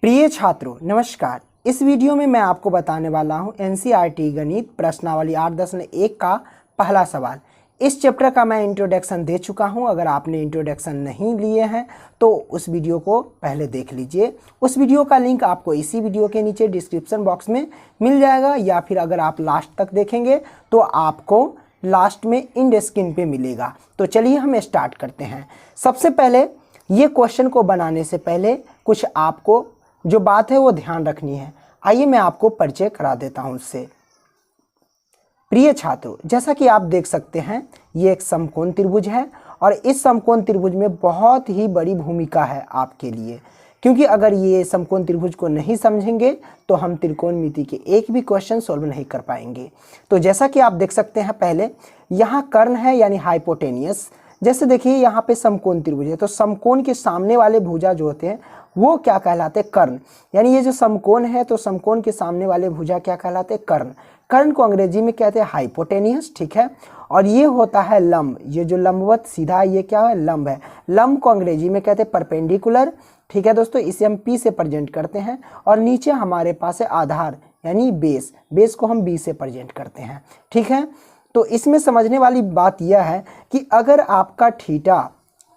प्रिय छात्रों नमस्कार। इस वीडियो में मैं आपको बताने वाला हूं एनसीईआरटी गणित प्रश्नावली 8.1 का पहला सवाल। इस चैप्टर का मैं इंट्रोडक्शन दे चुका हूं। अगर आपने इंट्रोडक्शन नहीं लिए हैं तो उस वीडियो को पहले देख लीजिए। उस वीडियो का लिंक आपको इसी वीडियो के नीचे डिस्क्रिप्शन बॉक्स में मिल जाएगा, या फिर अगर आप लास्ट तक देखेंगे तो आपको लास्ट में इंड स्क्रीन पे मिलेगा। तो चलिए हम स्टार्ट करते हैं। सबसे पहले ये क्वेश्चन को बनाने से पहले कुछ आपको जो बात है वो ध्यान रखनी है। आइए मैं आपको परिचय करा देता हूं उससे। प्रिय छात्रों, जैसा कि आप देख सकते हैं ये एक समकोण त्रिभुज है और इस समकोण त्रिभुज में बहुत ही बड़ी भूमिका है आपके लिए, क्योंकि अगर ये समकोण त्रिभुज को नहीं समझेंगे तो हम त्रिकोणमिति के एक भी क्वेश्चन सॉल्व नहीं कर पाएंगे। तो जैसा कि आप देख सकते हैं, पहले यहाँ कर्ण है यानी हाइपोटेनियस। जैसे देखिए यहाँ पे समकोण त्रिभुज है तो समकोण के सामने वाले भुजा जो होते हैं वो क्या कहलाते हैं? कर्ण। यानी ये जो समकोण है तो समकोण के सामने वाले भुजा क्या कहलाते हैं? कर्ण। कर्ण को अंग्रेजी में कहते हैं हाइपोटेनियस, ठीक है। और ये होता है लंब। ये जो लंबवत सीधा ये क्या है? लंब है। लंब को अंग्रेजी में कहते हैं परपेंडिकुलर, ठीक है दोस्तों। इसे हम P से प्रेजेंट करते हैं और नीचे हमारे पास है आधार यानी बेस। बेस को हम B से प्रेजेंट करते हैं, ठीक है। तो इसमें समझने वाली बात यह है कि अगर आपका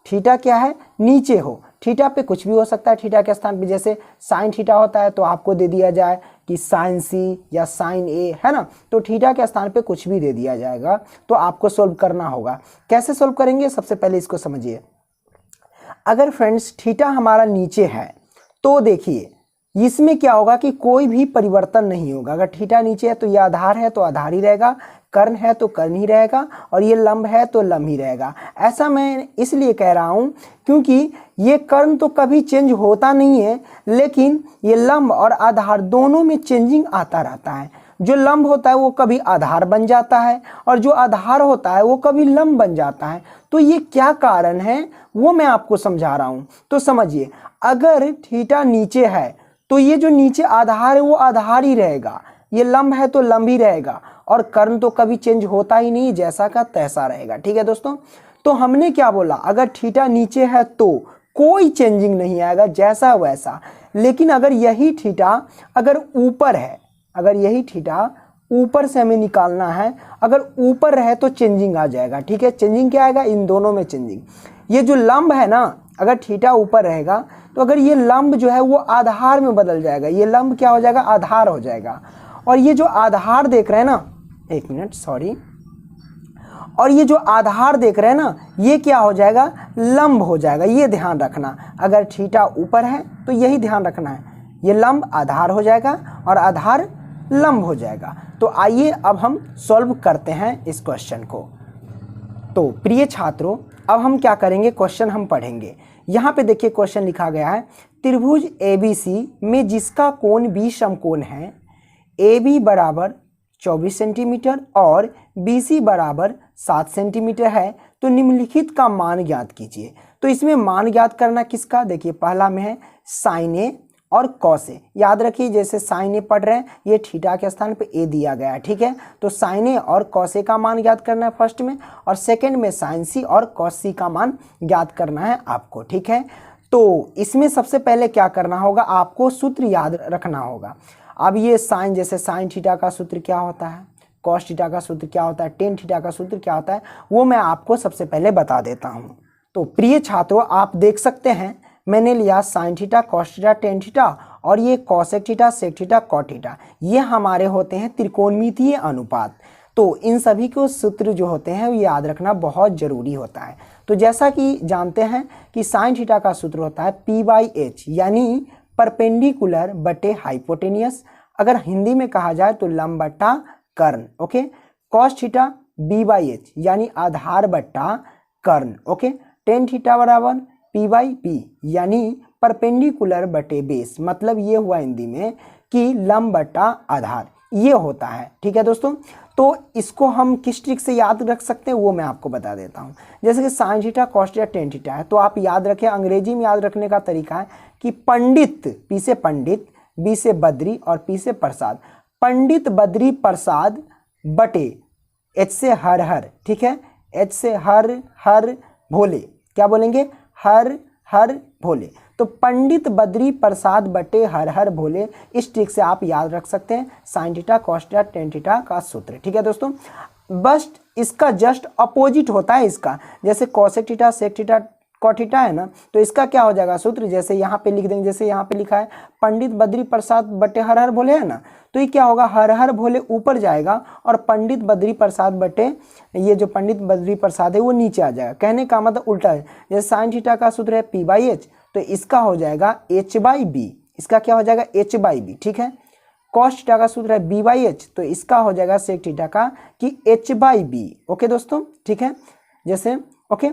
थीटा क्या है? नीचे हो। थीटा पे कुछ भी हो सकता है। थीटा के स्थान पे जैसे साइन थीटा होता है तो आपको दे दिया जाए कि साइन सी या साइन ए, है ना। तो थीटा के स्थान पे कुछ भी दे दिया जाएगा तो आपको सोल्व करना होगा। कैसे सोल्व करेंगे? सबसे पहले इसको समझिए। अगर फ्रेंड्स थीटा हमारा नीचे है तो देखिए इसमें क्या होगा कि कोई भी परिवर्तन नहीं होगा। अगर थीटा नीचे है तो ये आधार है तो आधार ही रहेगा, कर्ण है तो कर्ण ही रहेगा, और ये लंब है तो लंब ही रहेगा। ऐसा मैं इसलिए कह रहा हूँ क्योंकि ये कर्ण तो कभी चेंज होता नहीं है, लेकिन ये लंब और आधार दोनों में चेंजिंग आता रहता है। जो लंब होता है वो कभी आधार बन जाता है और जो आधार होता है वो कभी लंब बन जाता है। तो ये क्या कारण है वो मैं आपको समझा रहा हूँ। तो समझिए, अगर थीटा नीचे है तो ये जो नीचे आधार है वो आधार ही रहेगा, ये लंब है तो लंब ही रहेगा, और कर्ण तो कभी चेंज होता ही नहीं, जैसा का तैसा रहेगा, ठीक है दोस्तों। तो हमने क्या बोला? अगर थीटा नीचे है तो कोई चेंजिंग नहीं आएगा, जैसा वैसा। लेकिन अगर यही थीटा अगर ऊपर है, अगर यही थीटा ऊपर से हमें निकालना है, अगर ऊपर रहे तो चेंजिंग आ जाएगा, ठीक है। चेंजिंग क्या आएगा? इन दोनों में चेंजिंग। ये जो लंब है ना, अगर थीटा ऊपर रहेगा तो अगर ये लंब जो है वो आधार में बदल जाएगा। ये लंब क्या हो जाएगा? आधार हो जाएगा। और ये जो आधार देख रहे हैं ना, एक मिनट सॉरी, और ये जो आधार देख रहे हैं ना, ये क्या हो जाएगा? लंब हो जाएगा। ये ध्यान रखना, अगर थीटा ऊपर है तो यही ध्यान रखना है, ये लंब आधार हो जाएगा और आधार लंब हो जाएगा। तो आइए अब हम सॉल्व करते हैं इस क्वेश्चन को। तो प्रिय छात्रों, अब हम क्या करेंगे? क्वेश्चन हम पढ़ेंगे। यहाँ पे देखिए क्वेश्चन लिखा गया है, त्रिभुज ABC में जिसका कोण B समकोण है, AB बराबर 24 सेंटीमीटर और BC बराबर 7 सेंटीमीटर है, तो निम्नलिखित का मान ज्ञात कीजिए। तो इसमें मान ज्ञात करना किसका? देखिए पहला में है साइन ए और कॉस ए। याद रखिए, जैसे साइन ए पढ़ रहे हैं, ये थीटा के स्थान पे ए दिया गया है, ठीक है। तो साइन ए और कॉस ए का मान ज्ञात करना है फर्स्ट में, और सेकंड में साइन सी और कॉस सी का मान ज्ञात करना है आपको, ठीक है। तो इसमें सबसे पहले क्या करना होगा? आपको सूत्र याद रखना होगा। अब ये साइन, जैसे साइन थीटा का सूत्र क्या होता है, कॉस थीटा का सूत्र क्या होता है, टेन थीटा का सूत्र क्या होता है, वो मैं आपको सबसे पहले बता देता हूँ। तो प्रिय छात्रों, आप देख सकते हैं मैंने लिया sine theta, cos theta, tan theta, और ये cosec theta, sec theta, cot theta, ये हमारे होते हैं त्रिकोणमितीय अनुपात। तो इन सभी को सूत्र जो होते हैं वो याद रखना बहुत जरूरी होता है। तो जैसा कि जानते हैं कि साइन थीटा का सूत्र होता है P/H, यानी परपेंडिकुलर बटे हाइपोटेनियस। अगर हिंदी में कहा जाए तो लंब बट्टा कर्ण, ओके। कॉस थीटा B/H यानी आधार बट्टा कर्ण, ओके। टेन थीटा बराबर P/P यानी परपेंडिकुलर बटे बेस। मतलब ये हुआ हिंदी में कि लंब बट्टा आधार, ये होता है, ठीक है दोस्तों। तो इसको हम किस ट्रिक से याद रख सकते हैं वो मैं आपको बता देता हूँ। जैसे कि sign theta, cos theta, tan theta है, तो आप याद रखें, अंग्रेजी में याद रखने का तरीका है कि पंडित, P से पंडित, B से बद्री और P से प्रसाद, पंडित बद्री प्रसाद बटे H से हर हर, ठीक है। H से हर हर भोले, क्या बोलेंगे? हर हर भोले। तो पंडित बद्री प्रसाद बटे हर हर भोले, इस ट्रिक से आप याद रख सकते हैं sign theta cos theta tan theta का सूत्र। ठीक है दोस्तों, बस इसका जस्ट अपोजिट होता है इसका, जैसे cosec theta sec theta cot theta है ना, तो इसका क्या हो जाएगा सूत्र, जैसे यहाँ पे लिख देंगे, जैसे यहाँ पे लिखा है पंडित बद्री प्रसाद बटे हर हर भोले है ना, तो ये क्या होगा, हर हर भोले ऊपर जाएगा और पंडित बद्री प्रसाद बटे ये जो पंडित बद्री प्रसाद है वो नीचे आ जाएगा। कहने का मतलब उल्टा है, जैसे साइन थीटा का सूत्र है पी बाई एच, तो इसका हो जाएगा एच बाई बी, इसका क्या हो जाएगा एच बाई बी। ठीक है, कॉस थीटा का सूत्र है बी बाई एच, तो इसका हो जाएगा सेक थीटा का कि एच बाई बी। ओके दोस्तों, ठीक है, जैसे ओके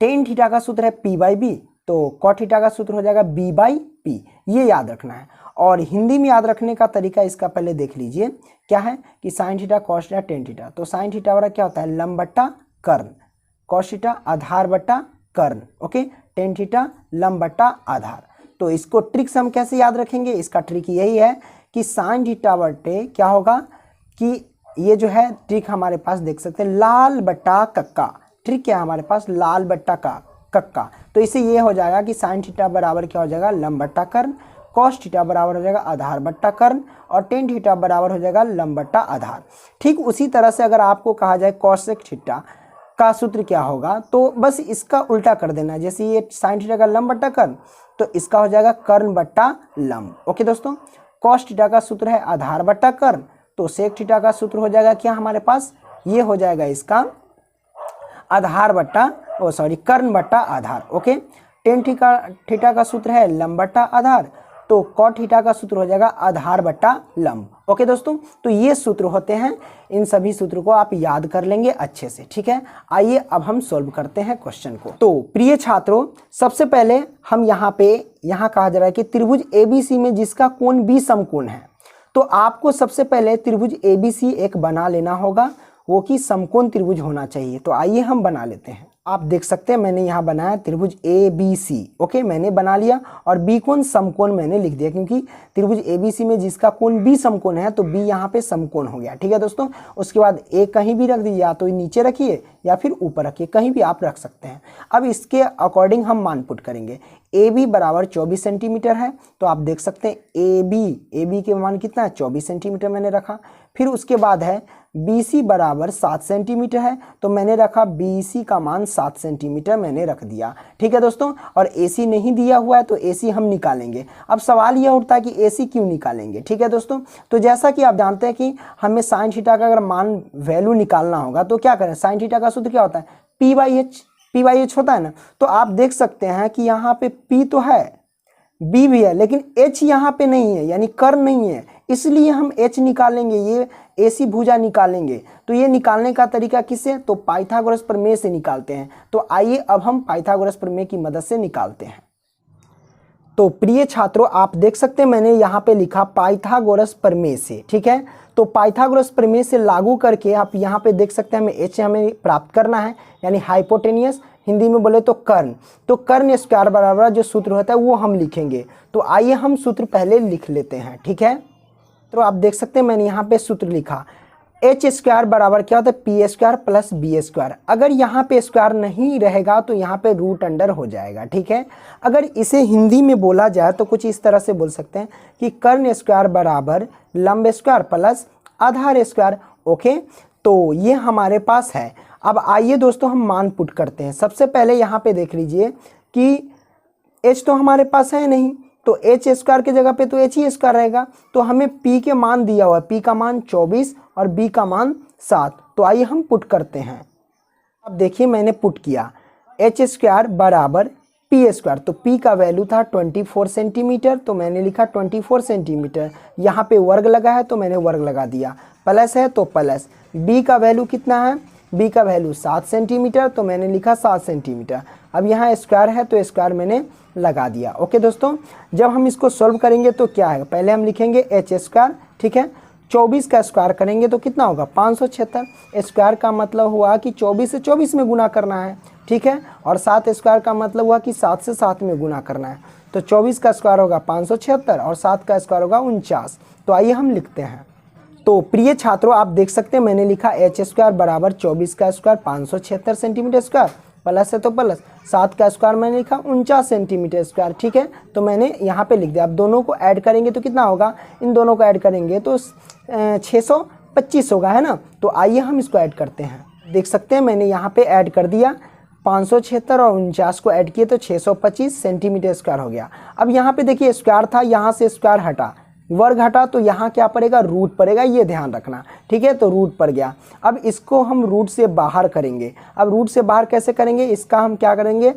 टेन थीटा का सूत्र है पी बाई बी, तो कॉट थीटा का सूत्र हो जाएगा बी बाई पी, ये याद रखना है। और हिंदी में याद रखने का तरीका इसका पहले देख लीजिए, क्या है कि sign theta cos theta tan theta, तो साइन थीटा वाला क्या होता है लंब बट्टा कर्ण, कॉस थीटा आधार बट्टा कर्ण, ओके, टेन थीटा लंब बट्टा आधार। तो इसको ट्रिक से हम कैसे याद रखेंगे, इसका ट्रिक यही है कि साइन थीटा बट्टे क्या होगा कि ये जो है ट्रिक हमारे पास देख सकते हैं लाल बट्टा कक्का, ट्रिक क्या है हमारे पास लाल बट्टा का कक्का, तो इसे ये हो जाएगा कि साइन थीटा बराबर क्या हो जाएगा लंब बट्टा कर्ण, कॉस थीटा बराबर हो जाएगा आधार बट्टा कर्ण और टेन थीटा बराबर हो जाएगा लंब बट्टा आधार। ठीक उसी तरह से अगर आपको कहा जाए कॉसेक थीटा का सूत्र क्या होगा, तो बस इसका उल्टा कर देना, जैसे ये साइन थीटा का लंब बट्टा कर्ण, तो इसका हो जाएगा कर्ण बट्टा लंब। ओके दोस्तों, कॉस थीटा का सूत्र है आधार बट्टा कर्ण, तो सेक थीटा का सूत्र हो जाएगा क्या हमारे पास, ये हो जाएगा इसका आधार बट्टा कर्ण बट्टा आधार। ओके, टेन थीटा का सूत्र है लंब बट्टा आधार, तो कॉट थीटा का सूत्र हो जाएगा आधार बट्टा लंब। ओके दोस्तों, तो ये सूत्र होते हैं, इन सभी सूत्रों को आप याद कर लेंगे अच्छे से। ठीक है, आइए अब हम सॉल्व करते हैं क्वेश्चन को। तो प्रिय छात्रों, सबसे पहले हम यहाँ कहा जा रहा है कि त्रिभुज एबीसी में जिसका कोण बी समकोण है, तो आपको सबसे पहले त्रिभुज एबीसी एक बना लेना होगा, वो कि समकोण त्रिभुज होना चाहिए। तो आइए हम बना लेते हैं। आप देख सकते हैं मैंने यहाँ बनाया त्रिभुज ए बी सी। ओके, मैंने बना लिया और बी कोण समकोण मैंने लिख दिया, क्योंकि त्रिभुज ए बी सी में जिसका कोण बी समकोण है तो बी यहाँ पे समकोण हो गया। ठीक है दोस्तों, उसके बाद ए कहीं भी रख दीजिए, या तो नीचे रखिए या फिर ऊपर रखिए, कहीं भी आप रख सकते हैं। अब इसके अकॉर्डिंग हम मान पुट करेंगे। ए बी बराबर 24 सेंटीमीटर है, तो आप देख सकते हैं ए बी के मान कितना है 24 सेंटीमीटर मैंने रखा। फिर उसके बाद है बी सी बराबर 7 सेंटीमीटर है, तो मैंने रखा बी सी का मान 7 सेंटीमीटर मैंने रख दिया। ठीक है दोस्तों, और ए सी नहीं दिया हुआ है तो ए सी हम निकालेंगे। अब सवाल यह उठता है कि ए सी क्यों निकालेंगे। ठीक है दोस्तों, तो जैसा कि आप जानते हैं कि हमें साइन थीटा का अगर मान वैल्यू निकालना होगा तो क्या करें, साइन थीटा का सूत्र क्या होता है पी बाई एच होता है ना। तो आप देख सकते हैं कि यहाँ पे पी तो है, बी भी है, लेकिन एच यहाँ पे नहीं है, यानी कर्ण नहीं है, इसलिए हम एच निकालेंगे, ये एसी भुजा निकालेंगे। तो ये निकालने का तरीका किससे, तो पाइथागोरस प्रमेय से निकालते हैं। तो आइए अब हम पाइथागोरस प्रमेय की मदद से निकालते हैं। तो प्रिय छात्रों, आप देख सकते हैं मैंने यहाँ पे लिखा पाइथागोरस प्रमेय से। ठीक है, तो पाइथागोरस प्रमेय से लागू करके आप यहाँ पे देख सकते हैं हमें एच हमें प्राप्त करना है, यानी हाइपोटेनियस, हिंदी में बोले तो कर्ण। तो कर्ण स्क्वायर बराबर जो सूत्र होता है वो हम लिखेंगे। तो आइए हम सूत्र पहले लिख लेते हैं। ठीक है, तो आप देख सकते हैं मैंने यहाँ पे सूत्र लिखा, एच स्क्वायर बराबर क्या होता है P square plus B square. अगर यहाँ पे स्क्वायर नहीं रहेगा तो यहाँ पे रूट अंडर हो जाएगा। ठीक है, अगर इसे हिंदी में बोला जाए तो कुछ इस तरह से बोल सकते हैं कि कर्ण स्क्वायर बराबर लंब स्क्वायर प्लस आधार स्क्वायर। ओके, तो ये हमारे पास है। अब आइए दोस्तों हम मान पुट करते हैं। सबसे पहले यहाँ पे देख लीजिए कि एच तो हमारे पास है नहीं, तो एच स्क्वायर की जगह पे तो एच ही स्क्वायर रहेगा। तो हमें पी के मान दिया हुआ है, पी का मान 24 और बी का मान 7। तो आइए हम पुट करते हैं। अब देखिए मैंने पुट किया एच स्क्वायर बराबर पी स्क्वायर, तो पी का वैल्यू था 24 सेंटीमीटर, तो मैंने लिखा 24 सेंटीमीटर। यहाँ पे वर्ग लगा है तो मैंने वर्ग लगा दिया, प्लस है तो प्लस। बी का वैल्यू कितना है, बी का वैल्यू 7 सेंटीमीटर, तो मैंने लिखा 7 सेंटीमीटर। अब यहाँ स्क्वायर है तो स्क्वायर मैंने लगा दिया। ओके दोस्तों, जब हम इसको सॉल्व करेंगे तो क्या है, पहले हम लिखेंगे एच स्क्वायर। ठीक है, 24 का स्क्वायर करेंगे तो कितना होगा 576। स्क्वायर का मतलब हुआ कि 24 से 24 में गुना करना है। ठीक है, और 7 स्क्वायर का मतलब हुआ कि 7 से 7 में गुना करना है। तो 24 का स्क्वायर होगा 576 और 7 का स्क्वायर होगा 49। तो आइए हम लिखते हैं। तो प्रिय छात्रों, आप देख सकते हैं मैंने लिखा एच स्क्वायर बराबर 24 का स्क्वायर 576 सेंटीमीटर स्क्वायर प्लस है तो प्लस, 7 का स्क्वायर मैंने लिखा 49 सेंटीमीटर स्क्वायर, ठीक है। तो मैंने यहाँ पे लिख दिया। अब दोनों को ऐड करेंगे तो कितना होगा, इन दोनों को ऐड करेंगे तो 625 होगा, है ना। तो आइए हम इसको ऐड करते हैं। देख सकते हैं मैंने यहाँ पे ऐड कर दिया, 576 और 49 को ऐड किए तो 625 सेंटीमीटर स्क्वायर हो गया। अब यहाँ पे देखिए स्क्वायर था, यहाँ से स्क्वायर हटा, वर्ग हटा, तो यहाँ क्या पड़ेगा, रूट पड़ेगा, ये ध्यान रखना, ठीक है। तो रूट पड़ गया। अब इसको हम रूट से बाहर करेंगे। अब रूट से बाहर कैसे करेंगे, इसका हम क्या करेंगे,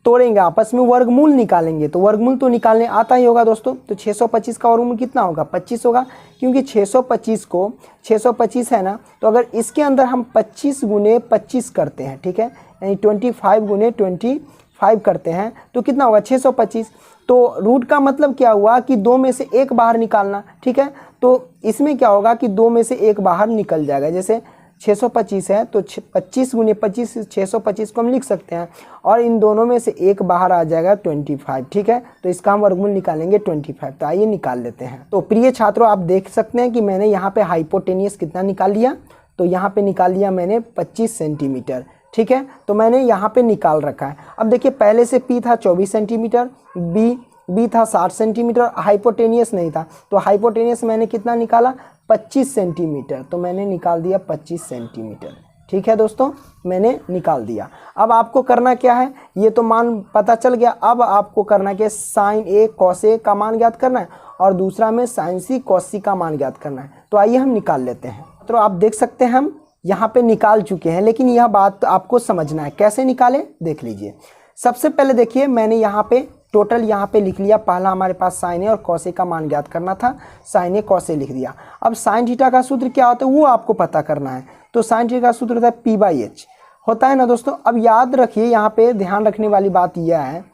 तोड़ेंगे, आपस में वर्गमूल निकालेंगे। तो वर्गमूल तो निकालने आता ही होगा दोस्तों। तो 625 का वर्गमूल कितना होगा, 25 होगा, क्योंकि 625 है ना। तो अगर इसके अंदर हम 25 गुने 25 करते हैं, ठीक है, यानी 25 गुने 25 करते हैं तो कितना होगा, 625। तो रूट का मतलब क्या हुआ कि 2 में से 1 बाहर निकालना, ठीक है। तो इसमें क्या होगा कि 2 में से 1 बाहर निकल जाएगा। जैसे 625 है तो 25 गुने 25, 625 को हम लिख सकते हैं, और इन दोनों में से 1 बाहर आ जाएगा 25, ठीक है। तो इसका हम वर्गमूल निकालेंगे 25। तो आइए निकाल लेते हैं। तो प्रिय छात्रों, आप देख सकते हैं कि मैंने यहाँ पे हाइपोटेनियस कितना निकाल लिया। तो यहाँ पे निकाल लिया मैंने 25 सेंटीमीटर, ठीक है। तो मैंने यहाँ पे निकाल रखा है। अब देखिए पहले से पी था 24 सेंटीमीटर, बी था 60 सेंटीमीटर, हाइपोटेनियस नहीं था। तो हाइपोटेनियस मैंने कितना निकाला, 25 सेंटीमीटर। तो मैंने निकाल दिया 25 सेंटीमीटर, ठीक है दोस्तों, मैंने निकाल दिया। अब आपको करना क्या है, ये तो मान पता चल गया। अब आपको करना क्या, साइन ए कॉस ए का मान ज्ञात करना है, और दूसरा में साइन सी कॉस सी का मान ज्ञात करना है। तो आइए हम निकाल लेते हैं। तो आप देख सकते हैं हम यहाँ पे निकाल चुके हैं, लेकिन यह बात आपको समझना है कैसे निकालें, देख लीजिए। सबसे पहले देखिए मैंने यहाँ पे टोटल यहाँ पे लिख लिया। पहला हमारे पास साइन ए और कॉस ए का मान ज्ञात करना था, साइन ए कॉस ए लिख दिया। अब साइन थीटा का सूत्र क्या होता है वो आपको पता करना है। तो साइन थीटा का सूत्र होता है P/H, होता है ना दोस्तों। अब याद रखिए, यहाँ पे ध्यान रखने वाली बात यह है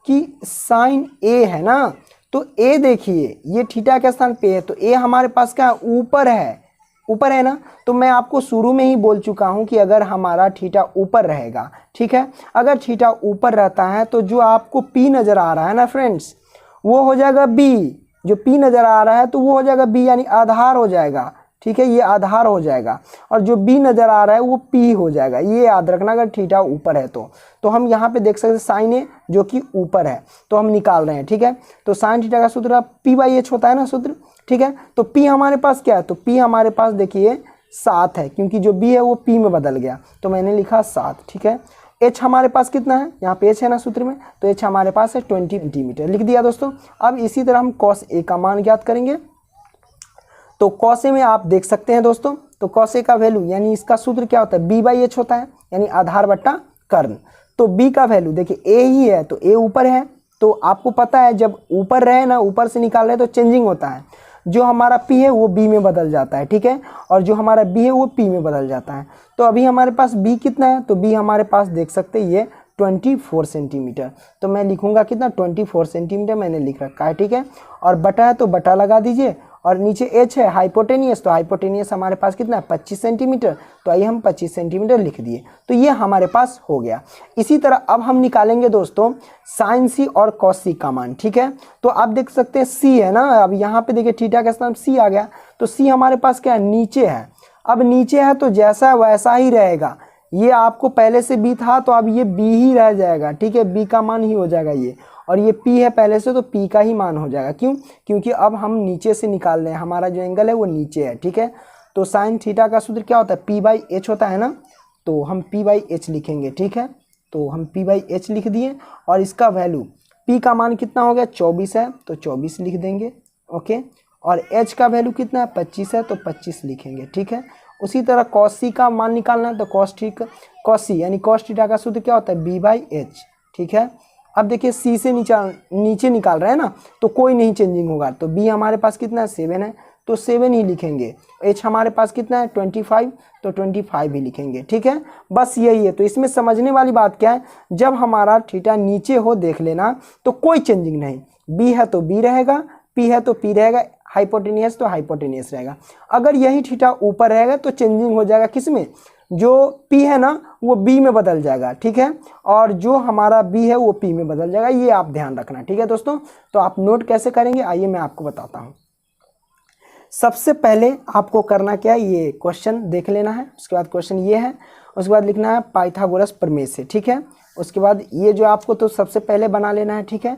कि साइन ए है ना, तो ए देखिए ये थीटा के स्थान पे है, तो ए हमारे पास क्या है, ऊपर है, ऊपर है ना। तो मैं आपको शुरू में ही बोल चुका हूं कि अगर हमारा थीटा ऊपर रहेगा, ठीक है, अगर थीटा ऊपर रहता है तो जो आपको P नज़र आ रहा है ना फ्रेंड्स, वो हो जाएगा B। जो P नज़र आ रहा है तो वो हो जाएगा B, यानी आधार हो जाएगा, ठीक है, ये आधार हो जाएगा। और जो B नज़र आ रहा है वो P हो जाएगा। ये याद रखना अगर थीटा ऊपर है तो हम यहाँ पे देख सकते हैं साइन ए जो कि ऊपर है, तो हम निकाल रहे हैं, ठीक है। तो साइन थीटा का सूत्र P/H होता है ना सूत्र, ठीक है। तो P हमारे पास क्या है, तो P हमारे पास देखिए 7 है, क्योंकि जो B है वो P में बदल गया, तो मैंने लिखा 7, ठीक है। H हमारे पास कितना है, यहाँ पे H है ना सूत्र में, तो H हमारे पास है 20 सेंटीमीटर, लिख दिया दोस्तों। अब इसी तरह हम कॉस ए का मान ज्ञात करेंगे। तो कॉस ए में आप देख सकते हैं दोस्तों, तो कॉस ए का वैल्यू यानी इसका सूत्र क्या होता है, B/H होता है, यानी आधार बट्टा कर्ण। तो B का वैल्यू देखिए A ही है, तो A ऊपर है, तो आपको पता है जब ऊपर रहे ना, ऊपर से निकाल रहे तो चेंजिंग होता है। जो हमारा P है वो B में बदल जाता है, ठीक है, और जो हमारा B है वो P में बदल जाता है। तो अभी हमारे पास B कितना है, तो B हमारे पास देख सकते हैं ये 24 सेंटीमीटर। तो मैं लिखूंगा कितना, 24 सेंटीमीटर मैंने लिख रखा है, ठीक है। और बटा है तो बटा लगा दीजिए, और नीचे H है हाइपोटेनियस, तो हाइपोटेनियस हमारे पास कितना है, 25 सेंटीमीटर। तो आइए हम 25 सेंटीमीटर लिख दिए, तो ये हमारे पास हो गया। इसी तरह अब हम निकालेंगे दोस्तों साइन सी और कॉस सी का मान, ठीक है। तो आप देख सकते हैं C है ना, अब यहाँ पे देखिए थीटा का स्थान C आ गया, तो C हमारे पास क्या है, नीचे है। अब नीचे है तो जैसा वैसा ही रहेगा, ये आपको पहले से B था तो अब ये B ही रह जाएगा, ठीक है, B का मान ही हो जाएगा ये। और ये P है पहले से, तो P का ही मान हो जाएगा। क्यों, क्योंकि अब हम नीचे से निकाल रहे हैं, हमारा जो एंगल है वो नीचे है, ठीक है। तो साइन थीटा का सूत्र क्या होता है, P/H होता है ना, तो हम P/H लिखेंगे, ठीक है। तो हम P/H लिख दिए, और इसका वैल्यू P का मान कितना हो गया, 24 है, तो 24 लिख देंगे, ओके। और H का वैल्यू कितना है, 25 है, तो 25 लिखेंगे, ठीक है। उसी तरह कॉस सी का मान निकालना है, तो कॉस सी यानी कॉस थीटा का सूत्र क्या होता है, B/H, ठीक है। अब देखिए C से नीचे निकाल रहे हैं ना, तो कोई नहीं चेंजिंग होगा। तो B हमारे पास कितना है, 7 है, तो 7 ही लिखेंगे। H हमारे पास कितना है, 25, तो 25 ही लिखेंगे, ठीक है। बस यही है। तो इसमें समझने वाली बात क्या है, जब हमारा थीटा नीचे हो देख लेना, तो कोई चेंजिंग नहीं, B है तो B रहेगा, P है तो P रहेगा, हाइपोटेनियस तो हाइपोटेनियस रहेगा। अगर यही थीटा ऊपर रहेगा तो चेंजिंग हो जाएगा किसमें, जो P है ना वो B में बदल जाएगा, ठीक है, और जो हमारा B है वो P में बदल जाएगा। ये आप ध्यान रखना, ठीक है दोस्तों। तो आप नोट कैसे करेंगे, आइए मैं आपको बताता हूँ। सबसे पहले आपको करना क्या है, ये क्वेश्चन देख लेना है। उसके बाद क्वेश्चन ये है, उसके बाद लिखना है पाइथागोरस प्रमेय से, ठीक है। उसके बाद ये जो आपको तो सबसे पहले बना लेना है, ठीक है।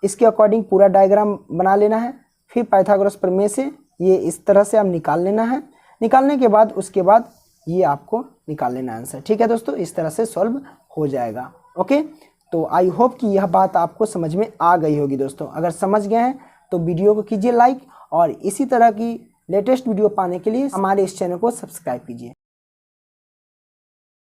इसके अकॉर्डिंग पूरा डायग्राम बना लेना है। फिर पाइथागोरस प्रमेय से ये इस तरह से आप निकाल लेना है। निकालने के बाद उसके बाद ये आपको निकाल लेना आंसर, ठीक है दोस्तों। इस तरह से सॉल्व हो जाएगा। ओके, तो आई होप कि यह बात आपको समझ में आ गई होगी दोस्तों। अगर समझ गए हैं तो वीडियो को कीजिए लाइक, और इसी तरह की लेटेस्ट वीडियो पाने के लिए हमारे इस चैनल को सब्सक्राइब कीजिए।